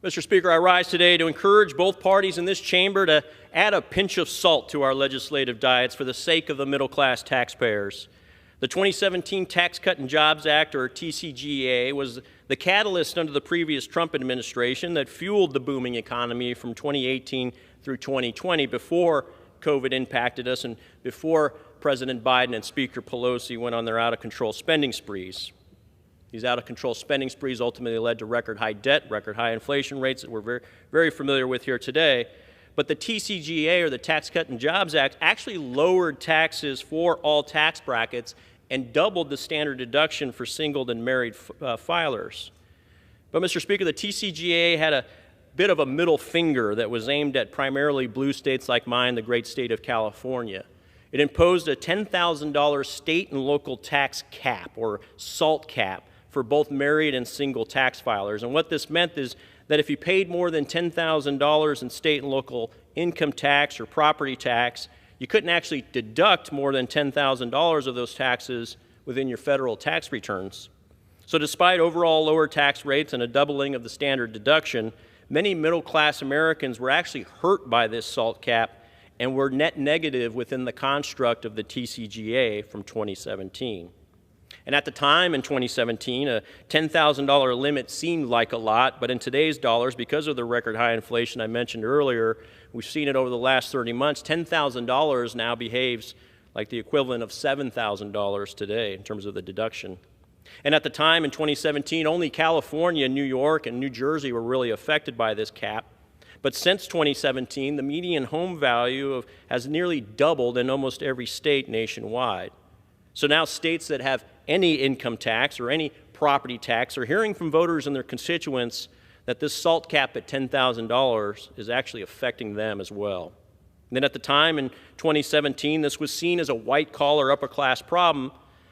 Mr. Speaker, I rise today to encourage both parties in this chamber to add a pinch of salt to our legislative diets for the sake of the middle-class taxpayers. The 2017 Tax Cut and Jobs Act, or TCJA, was the catalyst under the previous Trump administration that fueled the booming economy from 2018 through 2020 before COVID impacted us and before President Biden and Speaker Pelosi went on their out-of-control spending sprees. These out-of-control spending sprees ultimately led to record-high debt, record-high inflation rates that we're very familiar with here today. But the TCJA, or the Tax Cut and Jobs Act, actually lowered taxes for all tax brackets and doubled the standard deduction for single and married filers. But, Mr. Speaker, the TCJA had a bit of a middle finger that was aimed at primarily blue states like mine, the great state of California. It imposed a $10,000 state and local tax cap, or SALT cap, for both married and single tax filers. And what this meant is that if you paid more than $10,000 in state and local income tax or property tax, you couldn't actually deduct more than $10,000 of those taxes within your federal tax returns. So despite overall lower tax rates and a doubling of the standard deduction, many middle-class Americans were actually hurt by this SALT cap and were net negative within the construct of the TCJA from 2017. And at the time, in 2017, a $10,000 limit seemed like a lot, but in today's dollars, because of the record high inflation I mentioned earlier, we've seen it over the last 30 months, $10,000 now behaves like the equivalent of $7,000 today in terms of the deduction. And at the time, in 2017, only California, New York, and New Jersey were really affected by this cap. But since 2017, the median home value has nearly doubled in almost every state nationwide. So now states that have any income tax or any property tax are hearing from voters and their constituents that this SALT cap at $10,000 is actually affecting them as well. And then at the time in 2017, this was seen as a white-collar, upper-class problem.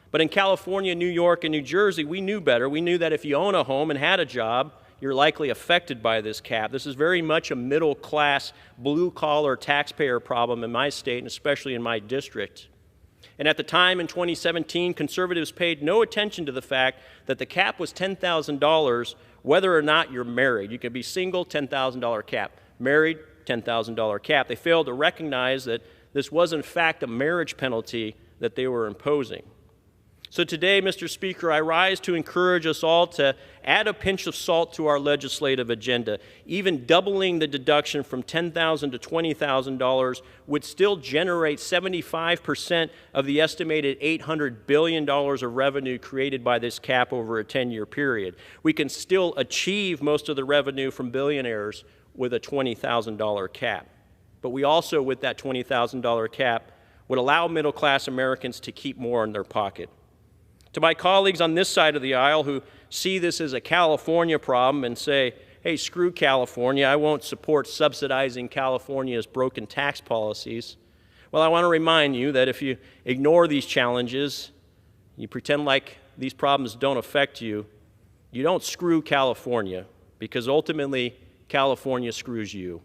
But in California, New York, and New Jersey, we knew better. We knew that if you own a home and had a job, you're likely affected by this cap. This is very much a middle-class, blue-collar taxpayer problem in my state, and especially in my district. And at the time in 2017, conservatives paid no attention to the fact that the cap was $10,000 whether or not you're married. You could be single, $10,000 cap. Married, $10,000 cap. They failed to recognize that this was in fact a marriage penalty that they were imposing. So today, Mr. Speaker, I rise to encourage us all to add a pinch of salt to our legislative agenda. Even doubling the deduction from $10,000 to $20,000 would still generate 75% of the estimated $800 billion of revenue created by this cap over a 10-year period. We can still achieve most of the revenue from billionaires with a $20,000 cap. But we also, with that $20,000 cap, would allow middle-class Americans to keep more in their pocket. To my colleagues on this side of the aisle who see this as a California problem and say, hey, screw California, I won't support subsidizing California's broken tax policies. Well, I want to remind you that if you ignore these challenges, you pretend like these problems don't affect you, you don't screw California, because ultimately California screws you.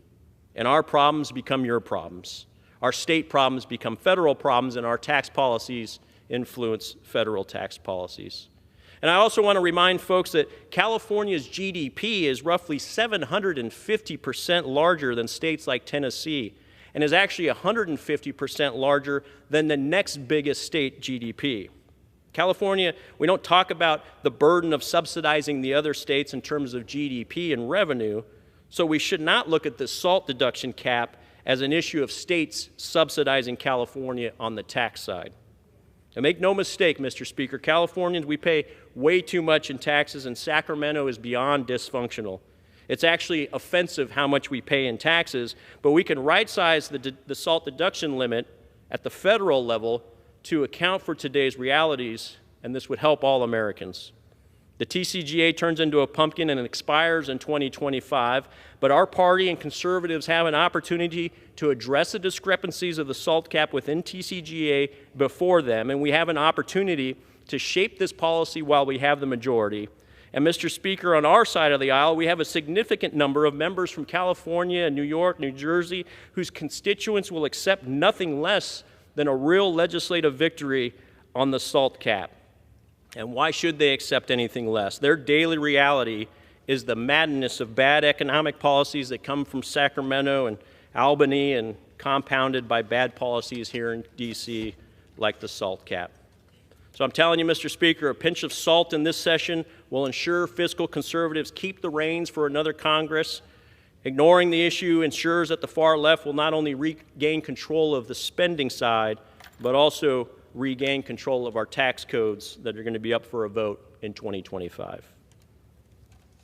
And our problems become your problems. Our state problems become federal problems, and our tax policies influence federal tax policies. And I also want to remind folks that California's GDP is roughly 750% larger than states like Tennessee, and is actually 150% larger than the next biggest state GDP. California, we don't talk about the burden of subsidizing the other states in terms of GDP and revenue, so we should not look at the SALT deduction cap as an issue of states subsidizing California on the tax side. Now, make no mistake, Mr. Speaker, Californians, we pay way too much in taxes, and Sacramento is beyond dysfunctional. It's actually offensive how much we pay in taxes, but we can right-size the SALT deduction limit at the federal level to account for today's realities, and this would help all Americans. The TCJA turns into a pumpkin and it expires in 2025, but our party and conservatives have an opportunity to address the discrepancies of the SALT cap within TCJA before them, and we have an opportunity to shape this policy while we have the majority. And Mr. Speaker, on our side of the aisle, we have a significant number of members from California, New York, New Jersey, whose constituents will accept nothing less than a real legislative victory on the SALT cap. And why should they accept anything less? Their daily reality is the madness of bad economic policies that come from Sacramento and Albany and compounded by bad policies here in D.C. like the SALT cap. So I'm telling you, Mr. Speaker, a pinch of salt in this session will ensure fiscal conservatives keep the reins for another Congress. Ignoring the issue ensures that the far left will not only regain control of the spending side, but also regain control of our tax codes that are going to be up for a vote in 2025.